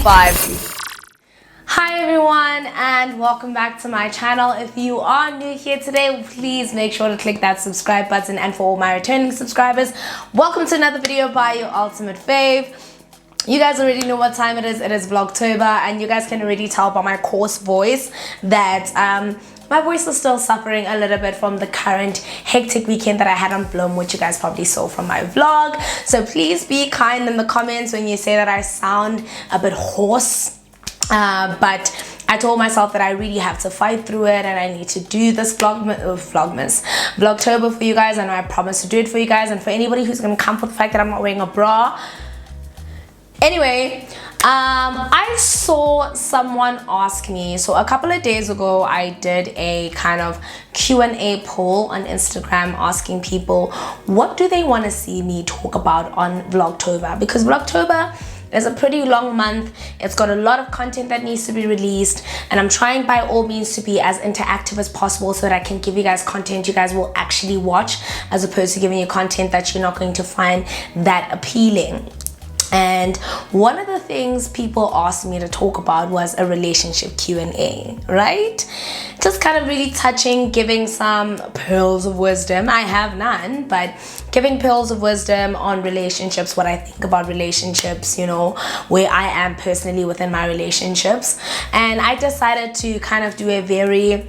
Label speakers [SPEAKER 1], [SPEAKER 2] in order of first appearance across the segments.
[SPEAKER 1] 5.
[SPEAKER 2] Hi everyone and welcome back to my channel. If you are new here today, please make sure to click that subscribe button, and for all my returning subscribers, welcome to another video by your ultimate fave. You guys already know what time it is. It is Vlogtober, and you guys can already tell by my coarse voice that my voice is still suffering a little bit from the current hectic weekend that I had on Bloom, which you guys probably saw from my vlog. So please be kind in the comments when you say that I sound a bit hoarse. But I told myself that I really have to fight through it, and I need to do this Vlogtober for you guys. I know I promised to do it for you guys, and for anybody who's gonna come for the fact that I'm not wearing a bra. Anyway, I saw someone ask me, so a couple of days ago I did a kind of Q&A poll on Instagram asking people what do they want to see me talk about on Vlogtober, because Vlogtober is a pretty long month. It's got a lot of content that needs to be released, and I'm trying by all means to be as interactive as possible so that I can give you guys content you guys will actually watch, as opposed to giving you content that you're not going to find that appealing. And one of the things people asked me to talk about was a relationship Q&A, right? Just kind of really touching, giving some pearls of wisdom. I have none, but giving pearls of wisdom on relationships, what I think about relationships, you know, where I am personally within my relationships. And I decided to kind of do a very,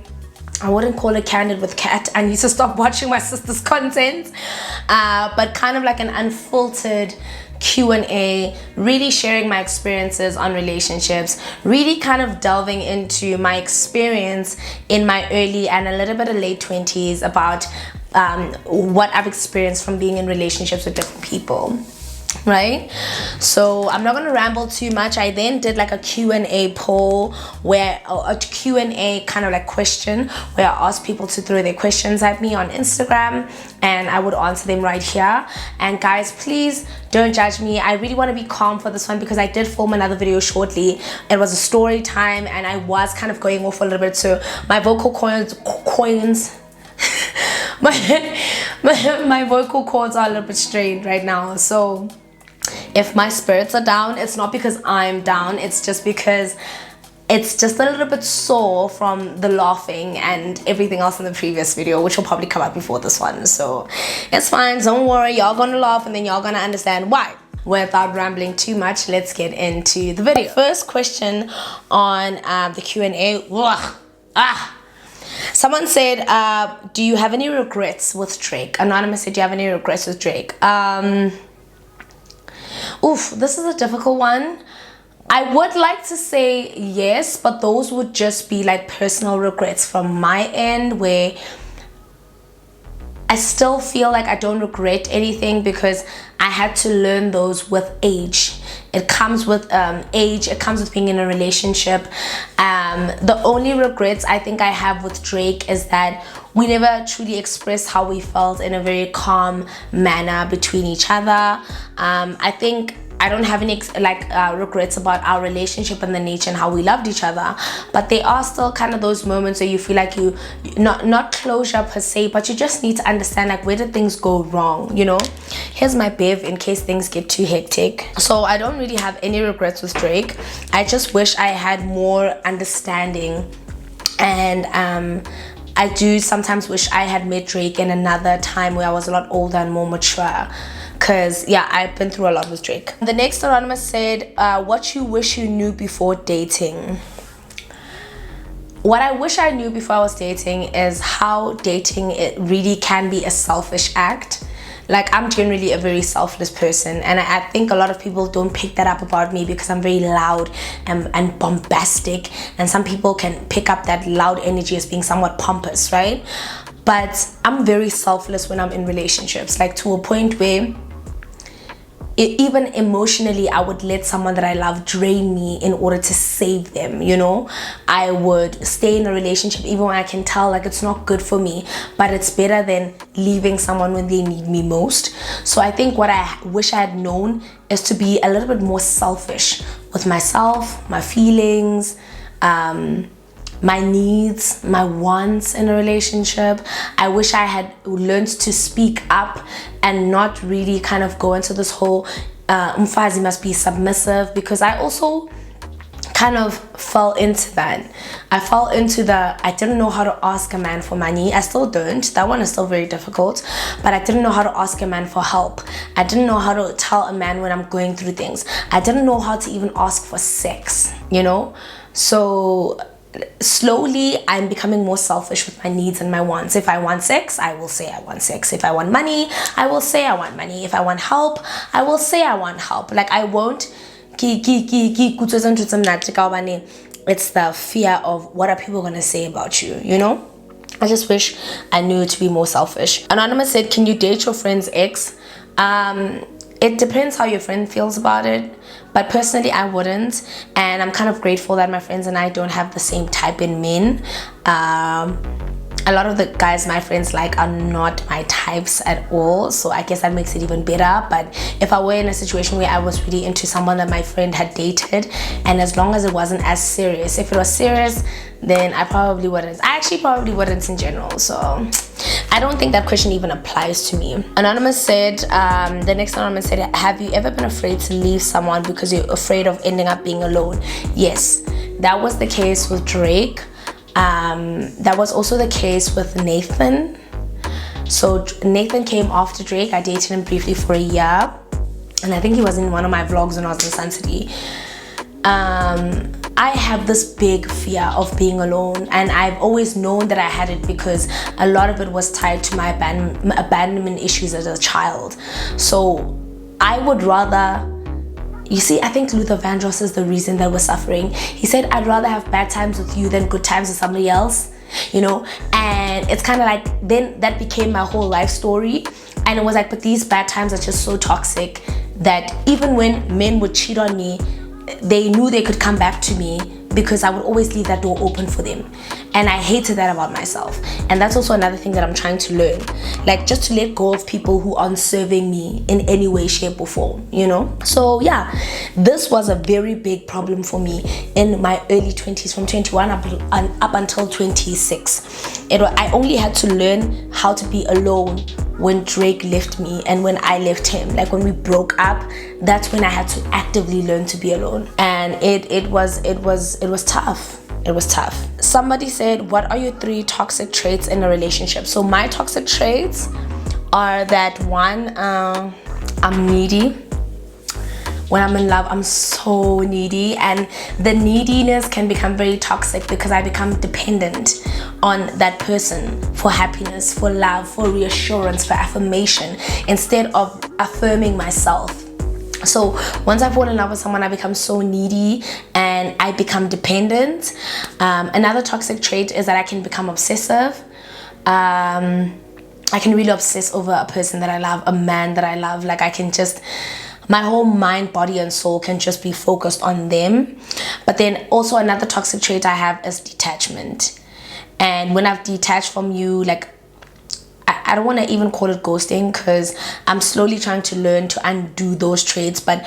[SPEAKER 2] I wouldn't call it candid with cat. I need to stop watching my sister's content. But kind of like an unfiltered Q&A, really sharing my experiences on relationships, really kind of delving into my experience in my early and a little bit of late 20s about what I've experienced from being in relationships with different people. Right, so I'm not gonna ramble too much. I then did like a Q&A poll, where a Q&A kind of like question, where I asked people to throw their questions at me on Instagram, and I would answer them right here. And guys, please don't judge me. I really want to be calm for this one, because I did film another video shortly. It was a story time, and I was kind of going off a little bit, so my vocal cords my vocal cords are a little bit strained right now. So if my spirits are down, it's not because I'm down, it's just because it's just a little bit sore from the laughing and everything else in the previous video, which will probably come out before this one. So it's fine, don't worry, y'all gonna laugh and then y'all gonna understand why. Without rambling too much, let's get into the video. First question on the Q&A. Someone said, do you have any regrets with Drake? Anonymous said, do you have any regrets with Drake? Oof, this is a difficult one. I would like to say yes, but those would just be like personal regrets from my end, where I still feel like I don't regret anything, because I had to learn those with age. It comes with age, it comes with being in a relationship. The only regrets I think I have with Drake is that we never truly expressed how we felt in a very calm manner between each other. I think I don't have any regrets about our relationship and the nature and how we loved each other, but there are still kind of those moments where you feel like you not closure per se, but you just need to understand, like, where did things go wrong, you know? Here's my bev in case things get too hectic. So I don't really have any regrets with Drake. I just wish I had more understanding, and I do sometimes wish I had met Drake in another time where I was a lot older and more mature. Because yeah, I've been through a lot with Drake. The next anonymous said, what you wish you knew before dating. What I wish I knew before I was dating is how dating, it really can be a selfish act. Like, I'm generally a very selfless person, and I think a lot of people don't pick that up about me, because I'm very loud and bombastic, and some people can pick up that loud energy as being somewhat pompous, right? But I'm very selfless when I'm in relationships, like to a point where even emotionally, I would let someone that I love drain me in order to save them, you know? I would stay in a relationship even when I can tell like it's not good for me, but it's better than leaving someone when they need me most. So I think what I wish I had known is to be a little bit more selfish with myself, my feelings, my needs, my wants in a relationship. I wish I had learned to speak up and not really kind of go into this whole umfazi must be submissive, because I also kind of fell into that. I fell into I didn't know how to ask a man for money. I still don't. That one is still very difficult. But I didn't know how to ask a man for help. I didn't know how to tell a man when I'm going through things. I didn't know how to even ask for sex, you know? So slowly I'm becoming more selfish with my needs and my wants. If I want sex, I will say I want sex. If I want money, I will say I want money. If I want help, I will say I want help. Like, I won't it's the fear of what are people gonna say about you, you know? I just wish I knew to be more selfish. Anonymous said, can you date your friend's ex? It depends how your friend feels about it, but personally I wouldn't, and I'm kind of grateful that my friends and I don't have the same type in men. A lot of the guys my friends like are not my types at all, so I guess that makes it even better. But if I were in a situation where I was really into someone that my friend had dated, and as long as it wasn't as serious, if it was serious, then I probably wouldn't. I actually probably wouldn't in general, so I don't think that question even applies to me. Anonymous said, the next Anonymous said, have you ever been afraid to leave someone because you're afraid of ending up being alone? Yes, that was the case with Drake. That was also the case with Nathan. So Nathan came after Drake. I dated him briefly for a year, and I think he was in one of my vlogs when I was in Sun City. I have this big fear of being alone, and I've always known that I had it because a lot of it was tied to my abandonment issues as a child. So I would rather, you see, I think Luther Vandross is the reason that we're suffering. He said, I'd rather have bad times with you than good times with somebody else, you know? And it's kind of like, then that became my whole life story. And it was like, but these bad times are just so toxic that even when men would cheat on me, they knew they could come back to me because I would always leave that door open for them. And I hated that about myself. And that's also another thing that I'm trying to learn. Like, just to let go of people who aren't serving me in any way, shape or form, you know? So yeah, this was a very big problem for me in my early 20s, from 21 up until 26. I only had to learn how to be alone when Drake left me and when I left him. Like, when we broke up, that's when I had to actively learn to be alone. And it was tough. It was tough. Somebody said, what are your 3 toxic traits in a relationship? So my toxic traits are that, one, I'm needy. When I'm in love, I'm so needy, and the neediness can become very toxic because I become dependent on that person for happiness, for love, for reassurance, for affirmation, instead of affirming myself. So once I fall in love with someone, I become so needy and I become dependent. Another toxic trait is that I can become obsessive. I can really obsess over a person that I love, a man that I love. Like, I can just, my whole mind, body and soul can just be focused on them. But then also another toxic trait I have is detachment. And when I've detached from you, like, I don't want to even call it ghosting, because I'm slowly trying to learn to undo those traits. But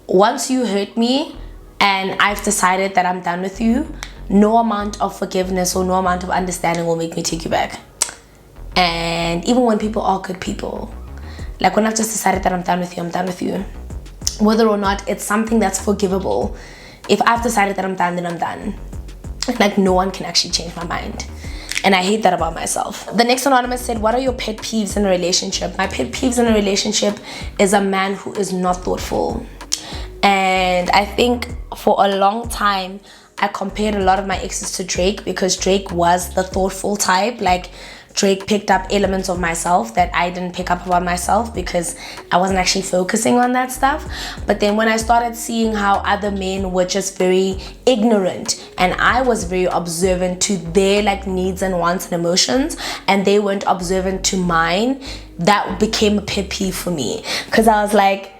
[SPEAKER 2] once you hurt me and I've decided that I'm done with you, no amount of forgiveness or no amount of understanding will make me take you back. And even when people are good people, like, when I've just decided that I'm done with you, I'm done with you. Whether or not it's something that's forgivable, if I've decided that I'm done, then I'm done. Like, no one can actually change my mind. And I hate that about myself. The next Anonymous said, what are your pet peeves in a relationship? My pet peeves in a relationship is a man who is not thoughtful. And I think for a long time, I compared a lot of my exes to Drake, because Drake was the thoughtful type. Like, Drake picked up elements of myself that I didn't pick up about myself because I wasn't actually focusing on that stuff. But then when I started seeing how other men were just very ignorant and I was very observant to their like needs and wants and emotions, and they weren't observant to mine, that became a pet peeve for me, because I was like,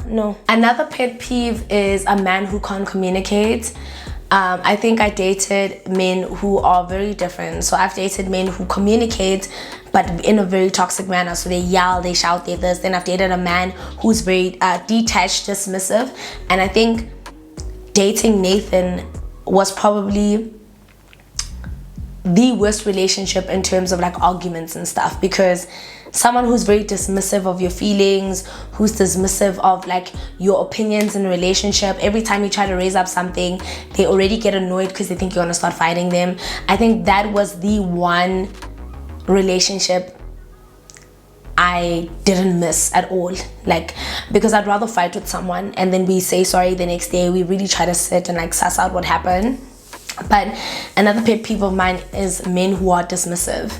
[SPEAKER 2] no. Another pet peeve is a man who can't communicate. I think I dated men who are very different. So I've dated men who communicate, but in a very toxic manner. So they yell, they shout, they this. Then I've dated a man who's very detached, dismissive. And I think dating Nathan was probably the worst relationship in terms of like arguments and stuff, because someone who's very dismissive of your feelings, who's dismissive of like your opinions in a relationship. Every time you try to raise up something, they already get annoyed because they think you're gonna start fighting them. I think that was the one relationship I didn't miss at all, like, because I'd rather fight with someone and then we say sorry the next day. We really try to sit and like suss out what happened. But another pet peeve of mine is men who are dismissive,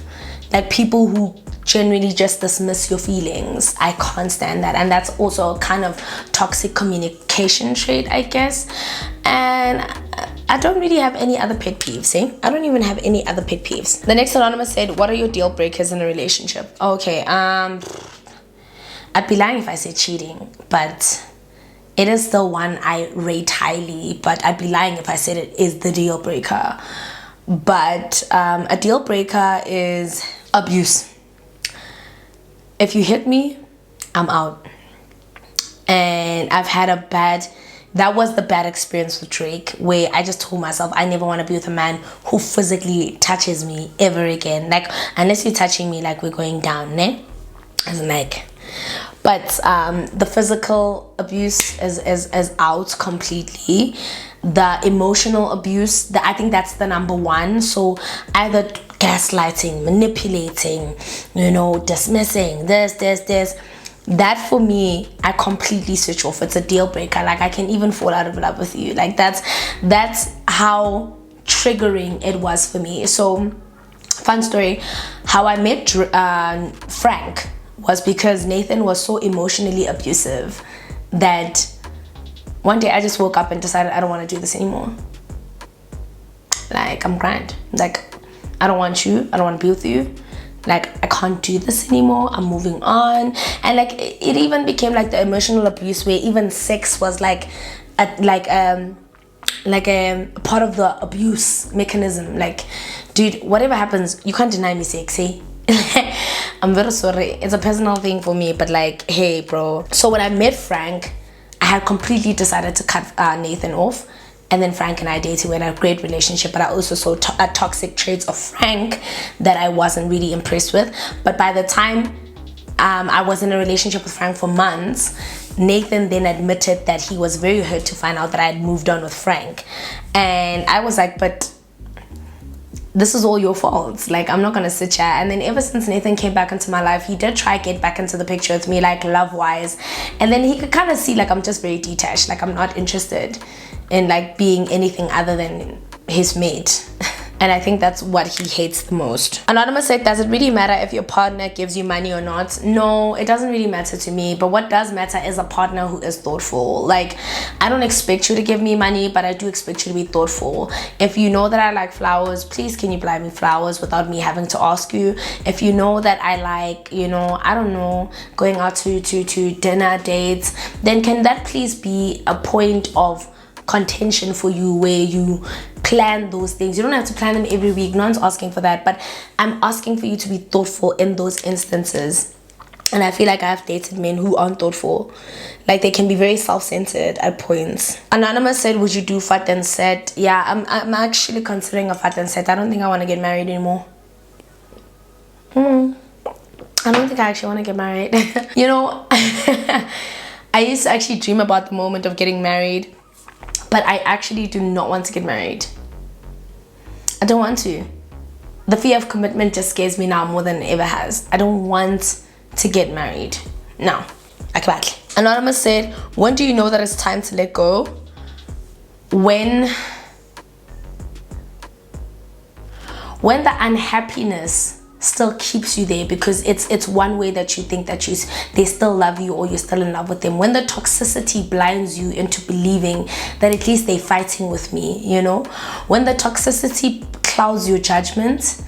[SPEAKER 2] like people who generally just dismiss your feelings. I can't stand that, and that's also a kind of toxic communication trait, I guess. And I don't really have any other pet peeves, eh? I don't even have any other pet peeves. The next anonymous said, what are your deal breakers in a relationship? Okay, I'd be lying if I said cheating, but it is the one I rate highly. But I'd be lying if I said it is the deal breaker. But a deal breaker is abuse. If you hit me, I'm out. And I've had that was the bad experience with Drake, where I just told myself I never want to be with a man who physically touches me ever again. Like, unless you're touching me, like, we're going down, ne? As like, but the physical abuse is out completely. The emotional abuse, I think that's the number one. So either gaslighting, manipulating, dismissing, this. That for me, I completely switch off. It's a deal breaker. Like, I can even fall out of love with you. Like, that's how triggering it was for me. So, fun story, how I met Frank was because Nathan was so emotionally abusive that one day I just woke up and decided I don't want to do this anymore. Like, I'm grand. Like, I don't want you. I don't want to be with you. Like, I can't do this anymore. I'm moving on. And like, it even became like the emotional abuse where even sex was like a part of the abuse mechanism. Like, dude, whatever happens, you can't deny me sex, eh? I'm very sorry. It's a personal thing for me, but like, hey, bro. So when I met Frank, I had completely decided to cut Nathan off. And then Frank and I dated. We had a great relationship, but I also saw toxic traits of Frank that I wasn't really impressed with. But by the time I was in a relationship with Frank for months, Nathan then admitted that he was very hurt to find out that I had moved on with Frank. And I was like, but this is all your fault. Like, I'm not gonna sit here. And then ever since Nathan came back into my life, he did try to get back into the picture with me, like, love wise. And then he could kind of see, like, I'm just very detached. Like, I'm not interested in like being anything other than his mate. And I think that's what he hates the most. Anonymous said, does it really matter if your partner gives you money or not? No, it doesn't really matter to me. But what does matter is a partner who is thoughtful. Like, I don't expect you to give me money, but I do expect you to be thoughtful. If you know that I like flowers, please can you buy me flowers without me having to ask you? If you know that I like, I don't know, going out to dinner dates, then can that please be a point of contention for you where you plan those things? You don't have to plan them every week. No one's asking for that, but I'm asking for you to be thoughtful in those instances. And I feel like I've dated men who aren't thoughtful. Like, they can be very self-centered at points. Anonymous said, would you do fat and set? Yeah, I'm actually considering a fat and set. I don't think I want to get married anymore. I don't think I actually want to get married. I used to actually dream about the moment of getting married, but I actually do not want to get married. I don't want to. The fear of commitment just scares me now more than it ever has. I don't want to get married. No. Anonymous said, when do you know that it's time to let go? When the unhappiness still keeps you there, because it's one way that you think that they still love you or you're still in love with them. When the toxicity blinds you into believing that at least they're fighting with me, when the toxicity clouds your judgment,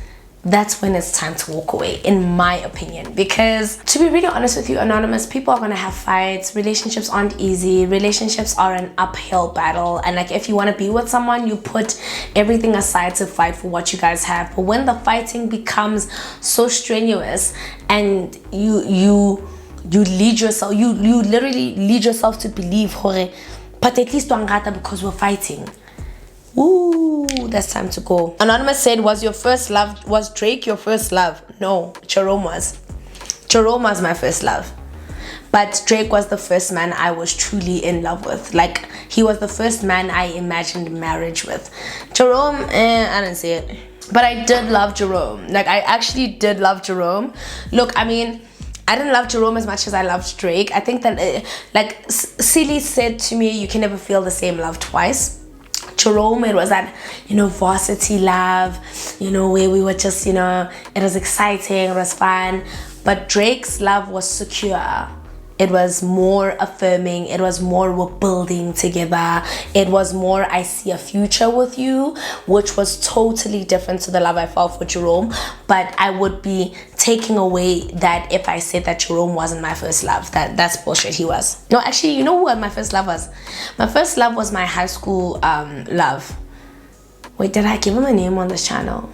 [SPEAKER 2] that's when it's time to walk away, in my opinion. Because to be really honest with you, Anonymous, people are gonna have fights. Relationships aren't easy. Relationships are an uphill battle. And like, if you want to be with someone, you put everything aside to fight for what you guys have. But when the fighting becomes so strenuous and you lead yourself, you literally lead yourself to believe, hore, but at least because we're fighting. Ooh, that's time to go. Anonymous said, was Drake your first love? No, Jerome was. Jerome was my first love. But Drake was the first man I was truly in love with. Like, he was the first man I imagined marriage with. Jerome, I didn't see it. But I did love Jerome. Like, I actually did love Jerome. Look, I mean, I didn't love Jerome as much as I loved Drake. I think that, like, Silly said to me, you can never feel the same love twice. Jerome, it was that, you know, varsity love, you know, where we were just, you know, it was exciting, it was fun. But Drake's love was secure. It was more affirming. It was more we're building together. It was more I see a future with you, which was totally different to the love I felt for Jerome. But I would be taking away that if I said that Jerome wasn't my first love. That's bullshit. He was. No, actually, you know what my first love was? My first love was my high school love. Wait, did I give him a name on this channel?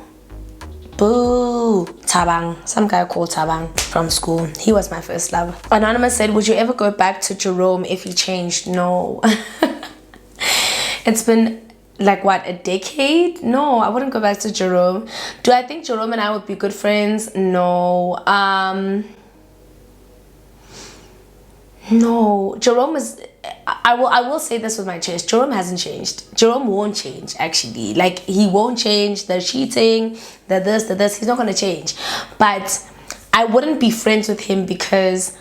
[SPEAKER 2] Boo! Tabang. Some guy called Tabang from school. He was my first love. Anonymous said, would you ever go back to Jerome if he changed? No. It's been like what, a decade? No, I wouldn't go back to Jerome. Do I think Jerome and I would be good friends? No. No. Jerome is, I will say this with my chest. Jerome hasn't changed. Jerome won't change, actually. Like, he won't change. The cheating, the this. He's not going to change. But I wouldn't be friends with him because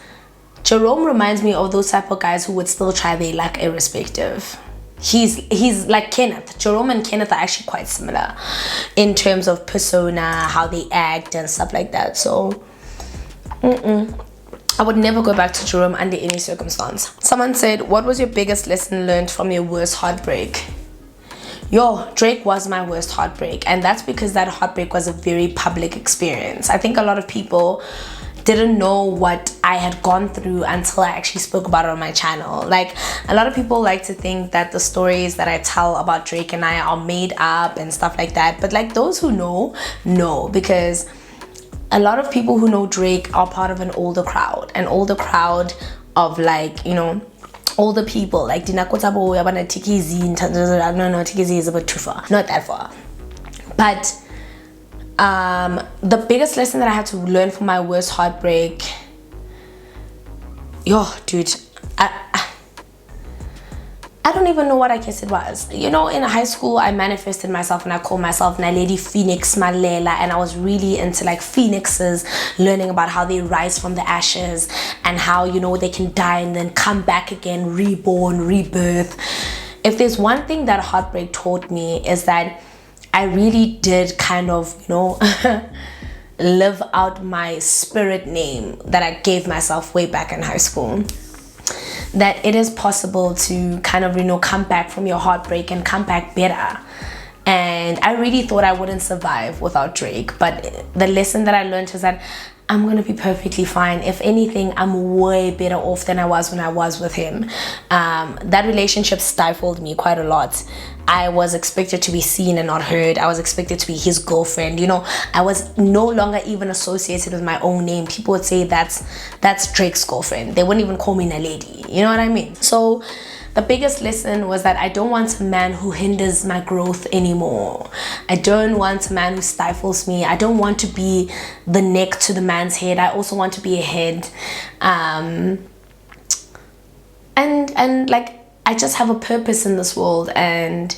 [SPEAKER 2] Jerome reminds me of those type of guys who would still try their luck irrespective. He's like Kenneth. Jerome and Kenneth are actually quite similar in terms of persona, how they act and stuff like that. So, I would never go back to Jerome under any circumstance. Someone said, what was your biggest lesson learned from your worst heartbreak? Yo, Drake was my worst heartbreak. And that's because that heartbreak was a very public experience. I think a lot of people didn't know what I had gone through until I actually spoke about it on my channel. Like, a lot of people like to think that the stories that I tell about Drake and I are made up and stuff like that. But like, those who know, because a lot of people who know Drake are part of an older crowd of, like, you know, older people like Dinakotabo, Yabana Tikizi. No, Tikizi is a bit too far, not that far. But the biggest lesson that I had to learn from my worst heartbreak, yo, dude, I don't even know what I guess it was. You know, in high school, I manifested myself and I called myself Naledi Phoenix Mallela, and I was really into like phoenixes, learning about how they rise from the ashes and how, you know, they can die and then come back again, reborn, rebirth. If there's one thing that heartbreak taught me, is that I really did kind of, you know, live out my spirit name that I gave myself way back in high school. That it is possible to kind of, you know, come back from your heartbreak and come back better. And I really thought I wouldn't survive without Drake. But the lesson that I learned is that I'm gonna be perfectly fine. If anything, I'm way better off than I was when I was with him. That relationship stifled me quite a lot. I was expected to be seen and not heard. I was expected to be his girlfriend. You know, I was no longer even associated with my own name. People would say that's Drake's girlfriend. They wouldn't even call me Naledi. You know what I mean? So the biggest lesson was that I don't want a man who hinders my growth anymore. I don't want a man who stifles me. I don't want to be the neck to the man's head. I also want to be a head. And like, I just have a purpose in this world, and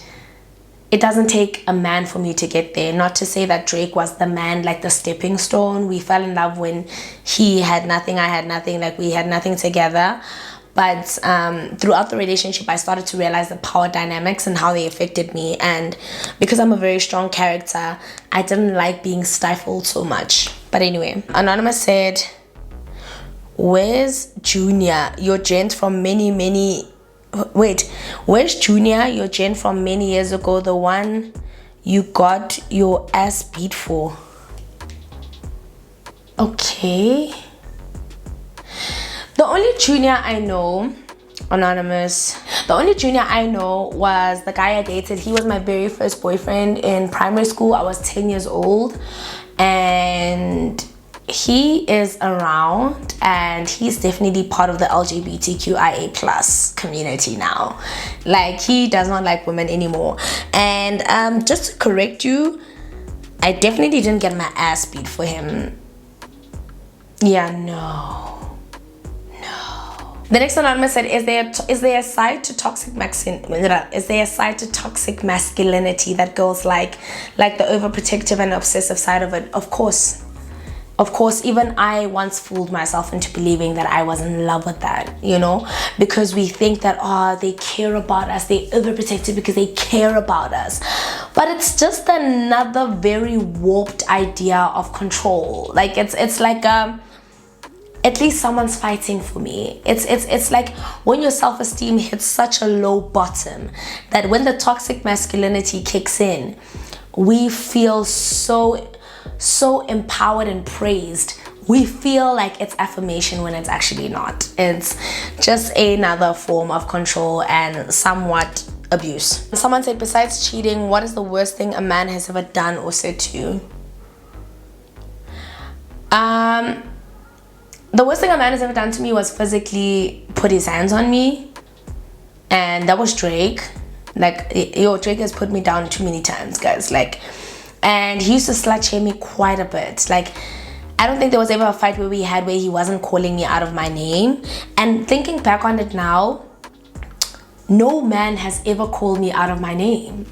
[SPEAKER 2] it doesn't take a man for me to get there. Not to say that Drake was the man, like the stepping stone. We fell in love when he had nothing, I had nothing, like we had nothing together. But throughout the relationship, I started to realize the power dynamics and how they affected me. And because I'm a very strong character, I didn't like being stifled so much. But anyway, Anonymous said, where's Junior, your gent from where's Junior, your gent from many years ago, the one you got your ass beat for? Okay. The only Junior I know, Anonymous, the only Junior I know was the guy I dated. He was my very first boyfriend in primary school. I was 10 years old, and he is around, and he's definitely part of the LGBTQIA plus community now. Like, he does not like women anymore. And just to correct you, I definitely didn't get my ass beat for him. Yeah, no. The next anonymous said, is there a side to toxic masculinity that girls like the overprotective and obsessive side of it? Of course, even I once fooled myself into believing that I was in love with that, you know, because we think that, oh, they care about us, they overprotective because they care about us. But it's just another very warped idea of control. Like it's like at least someone's fighting for me. It's like when your self-esteem hits such a low bottom that when the toxic masculinity kicks in, we feel so empowered and praised. We feel like it's affirmation when it's actually not. It's just another form of control and somewhat abuse. Someone said, besides cheating, what is the worst thing a man has ever done or said to you? The worst thing a man has ever done to me was physically put his hands on me, and that was Drake. Like, Drake has put me down too many times, guys. Like, and he used to slut shame me quite a bit. Like, I don't think there was ever a fight where he wasn't calling me out of my name. And thinking back on it now, no man has ever called me out of my name.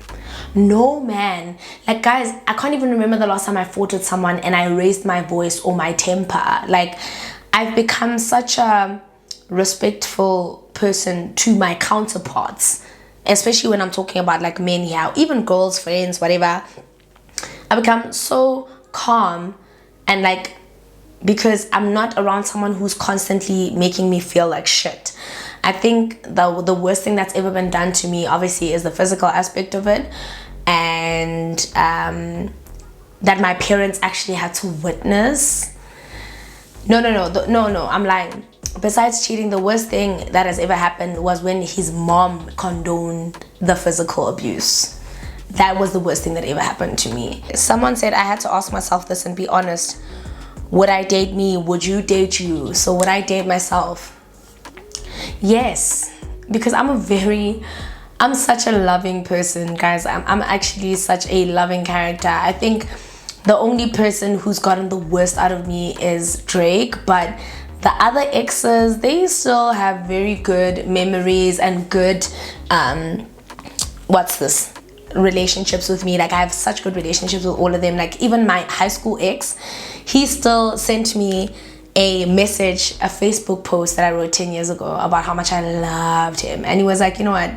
[SPEAKER 2] No man. Like, guys, I can't even remember the last time I fought with someone and I raised my voice or my temper. Like, I've become such a respectful person to my counterparts, especially when I'm talking about like men here, even girls, friends, whatever. I become so calm, and like, because I'm not around someone who's constantly making me feel like shit. I think the worst thing that's ever been done to me, obviously, is the physical aspect of it, and that my parents actually had to witness. No, I'm lying. Besides cheating, the worst thing that has ever happened was when his mom condoned the physical abuse. That was the worst thing that ever happened to me. Someone said, I had to ask myself this and be honest. Would I date me? Would you date you? So would I date myself? Yes, because I'm such a loving person, guys. I'm actually such a loving character. I think the only person who's gotten the worst out of me is Drake, but the other exes, they still have very good memories and good relationships with me. Like, I have such good relationships with all of them. Like, even my high school ex, he still sent me a message, a Facebook post that I wrote 10 years ago about how much I loved him, and he was like, you know what,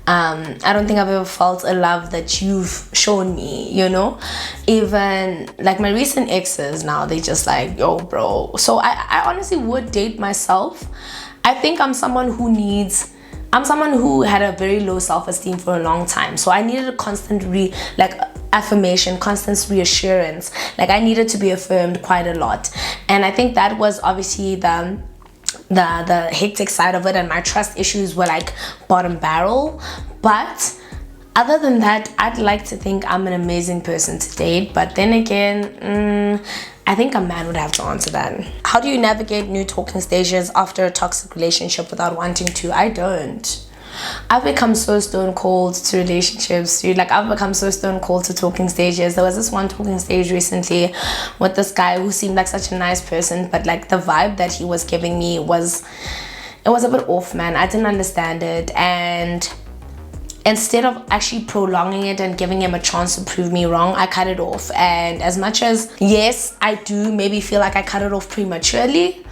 [SPEAKER 2] I don't think I've ever felt a love that you've shown me, you know. Even like my recent exes now, they just like, yo bro. So I honestly would date myself. I think I'm someone who had a very low self-esteem for a long time, so I needed a constant affirmation, constant reassurance. Like, I needed to be affirmed quite a lot, and I think that was obviously the hectic side of it, and my trust issues were like bottom barrel. But other than that, I'd like to think I'm an amazing person to date, but then again, I think a man would have to answer that. How do you navigate new talking stages after a toxic relationship without wanting to? I don't. I've become so stone cold to relationships, dude. Like, I've become so stone cold to talking stages. There was this one talking stage recently with this guy who seemed like such a nice person, but like the vibe that he was giving me was a bit off, man. I didn't understand it, and instead of actually prolonging it and giving him a chance to prove me wrong, I cut it off. And as much as, yes, I do maybe feel like I cut it off prematurely,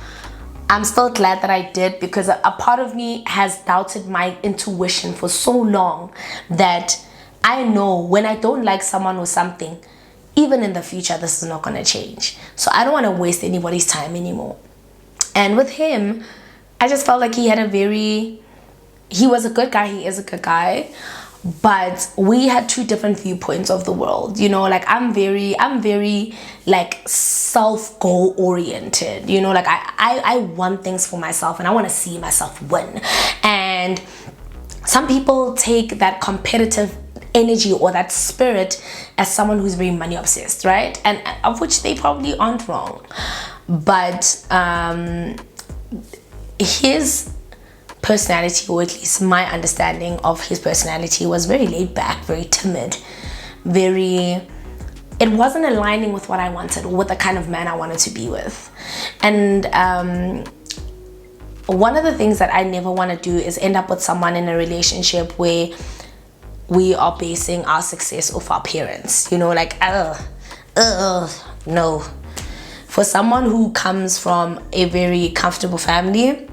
[SPEAKER 2] I'm still glad that I did, because a part of me has doubted my intuition for so long that I know when I don't like someone or something, even in the future, this is not going to change. So I don't want to waste anybody's time anymore. And with him, I just felt like he was a good guy. He is a good guy, but we had two different viewpoints of the world, you know. Like, I'm very like self-goal oriented, you know. Like, I want things for myself and I want to see myself win, and some people take that competitive energy or that spirit as someone who's very money obsessed, right? And of which they probably aren't wrong, but his personality, or at least my understanding of his personality, was very laid back, very timid, it it wasn't aligning with what I wanted, with the kind of man I wanted to be with. And one of the things that I never want to do is end up with someone in a relationship where we are basing our success off our parents, you know, like no. For someone who comes from a very comfortable family,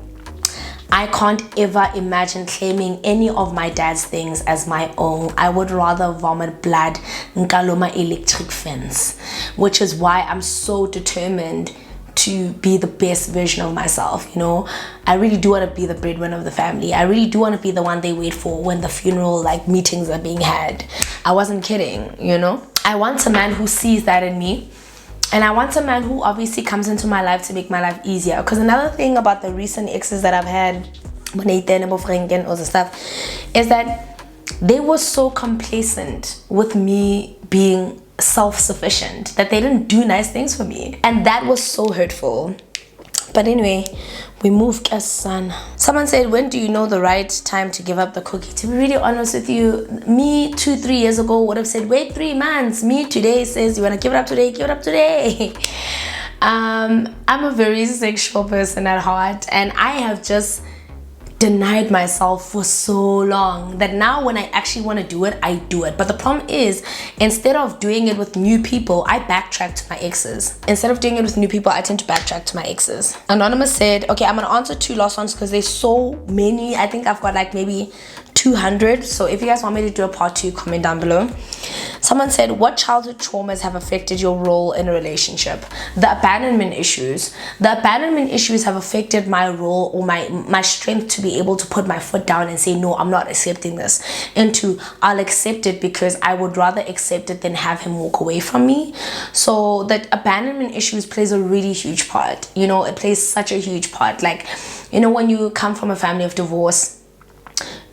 [SPEAKER 2] I can't ever imagine claiming any of my dad's things as my own. I would rather vomit blood nkaloma electric fence, which is why I'm so determined to be the best version of myself. You know, I really do want to be the breadwinner of the family. I really do want to be the one they wait for when the funeral like meetings are being had. I wasn't kidding, you know. I want a man who sees that in me, and I want a man who obviously comes into my life to make my life easier. Because another thing about the recent exes that I've had when and all the stuff is that they were so complacent with me being self-sufficient that they didn't do nice things for me, and that was so hurtful. But anyway, we moved as son. Someone said, when do you know the right time to give up the cookie? To be really honest with you, me 2-3 years ago would have said wait 3 months. Me today says you want to give it up today, give it up today. I'm a very sexual person at heart, and I have just denied myself for so long that now when I actually want to do it, I do it. But the problem is, instead of doing it with new people, I backtrack to my exes. Instead of doing it with new people, I tend to backtrack to my exes. Anonymous said, okay, I'm gonna answer 2 last ones because there's so many. I think I've got like maybe 200. So if you guys want me to do a part 2, comment down below. Someone said, what childhood traumas have affected your role in a relationship? The abandonment issues. The abandonment issues have affected my role, or my strength to be able to put my foot down and say, no, I'm not accepting this, into I'll accept it because I would rather accept it than have him walk away from me. So that abandonment issues plays a really huge part. You know, it plays such a huge part. Like, you know, when you come from a family of divorce,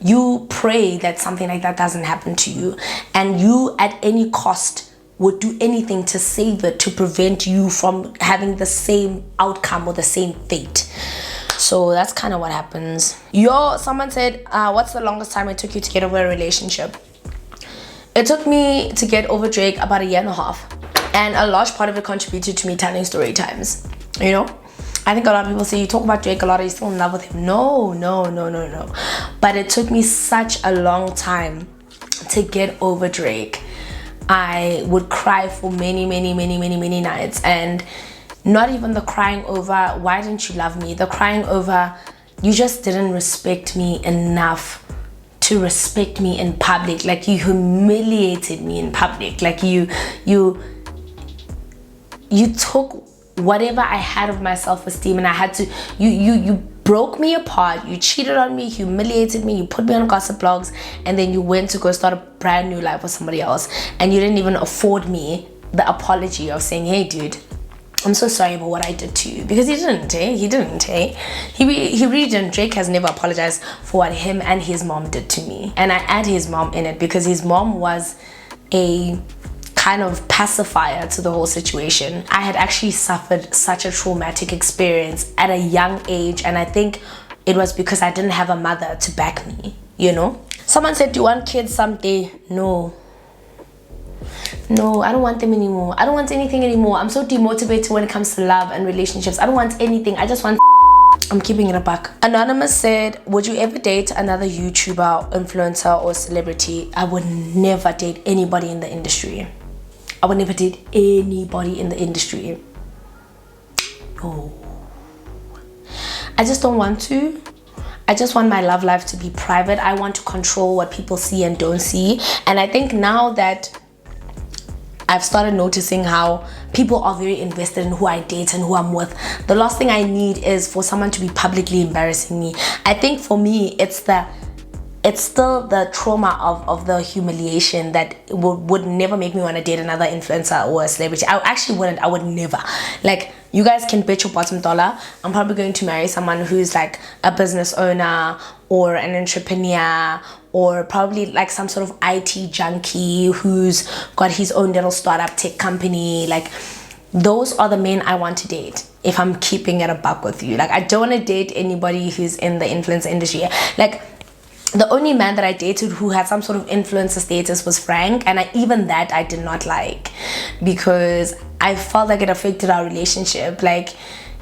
[SPEAKER 2] you pray that something like that doesn't happen to you, and you at any cost would do anything to save it, to prevent you from having the same outcome or the same fate. So that's kind of what happens. Someone said, what's the longest time it took you to get over a relationship? It took me to get over Drake about 1.5 years, and a large part of it contributed to me telling story times, you know. I think a lot of people say you talk about Drake a lot, are you still in love with him? No. But it took me such a long time to get over Drake. I would cry for many nights, and not even the crying over why didn't you love me, the crying over you just didn't respect me enough to respect me in public. Like, you humiliated me in public. Like, you took whatever I had of my self-esteem, and I had to, you broke me apart, you cheated on me, humiliated me, you put me on gossip blogs, and then you went to go start a brand new life with somebody else, and you didn't even afford me the apology of saying, hey dude, I'm so sorry about what I did to you. Because he didn't, he really didn't. Drake has never apologized for what him and his mom did to me, and I add his mom in it because his mom was a kind of pacifier to the whole situation. I had actually suffered such a traumatic experience at a young age, and I think it was because I didn't have a mother to back me, you know. Someone said, do you want kids someday? No, I don't want them anymore. I don't want anything anymore. I'm so demotivated when it comes to love and relationships. I don't want anything. I just want I'm keeping it a buck. Anonymous said, would you ever date another YouTuber, influencer, or celebrity? I would never date anybody in the industry. I would never date anybody in the industry. No. I just don't want to. I just want my love life to be private. I want to control what people see and don't see. And I think now that I've started noticing how people are very invested in who I date and who I'm with, the last thing I need is for someone to be publicly embarrassing me. I think for me, it's still the trauma of the humiliation that would never make me want to date another influencer or a celebrity. I actually wouldn't. I would never. Like, you guys can bet your bottom dollar I'm probably going to marry someone who's like a business owner or an entrepreneur, or probably like some sort of IT junkie who's got his own little startup tech company. Like, those are the men I want to date if I'm keeping it a buck with you. Like, I don't want to date anybody who's in the influencer industry. Like, the only man that I dated who had some sort of influencer status was Frank, and even that I did not like, because I felt like it affected our relationship. Like,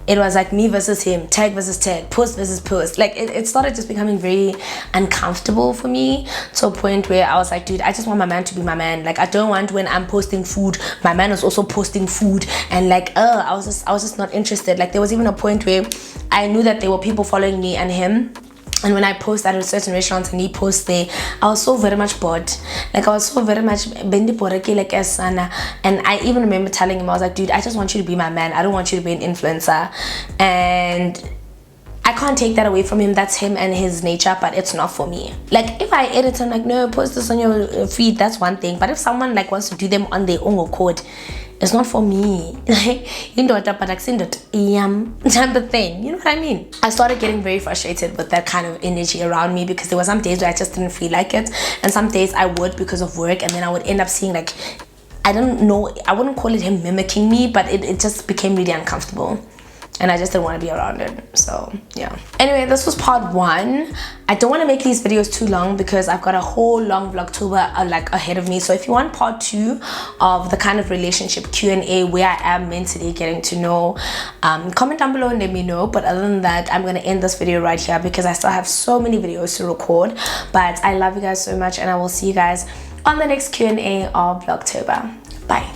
[SPEAKER 2] it was like me versus him, tag versus tag, post versus post. Like, it started just becoming very uncomfortable for me, to a point where I was like, dude, I just want my man to be my man. Like, I don't want, when I'm posting food, my man is also posting food, and like, I was just not interested. Like, there was even a point where I knew that there were people following me and him, and when I post at a certain restaurant and he posts there, I was so very much bored. Like, I was so very much bendi poreke like esana. And I even remember telling him, I was like, dude, I just want you to be my man. I don't want you to be an influencer. And I can't take that away from him. That's him and his nature, but it's not for me. Like, if I edit and like, no, post this on your feed, that's one thing. But if someone like wants to do them on their own accord, it's not for me. Like, you know what, but like, type of thing. You know what I mean? I started getting very frustrated with that kind of energy around me, because there were some days where I just didn't feel like it, and some days I would because of work, and then I would end up seeing, like, I don't know, I wouldn't call it him mimicking me, but it just became really uncomfortable. And I just didn't want to be around it. So yeah, anyway, this was part 1. I don't want to make these videos too long, because I've got a whole long vlogtober like ahead of me. So if you want part 2 of the kind of relationship Q&A where I am mentally getting to know, comment down below and let me know. But other than that, I'm going to end this video right here, because I still have so many videos to record. But I love you guys so much, and I will see you guys on the next Q&A of Vlogtober. Bye.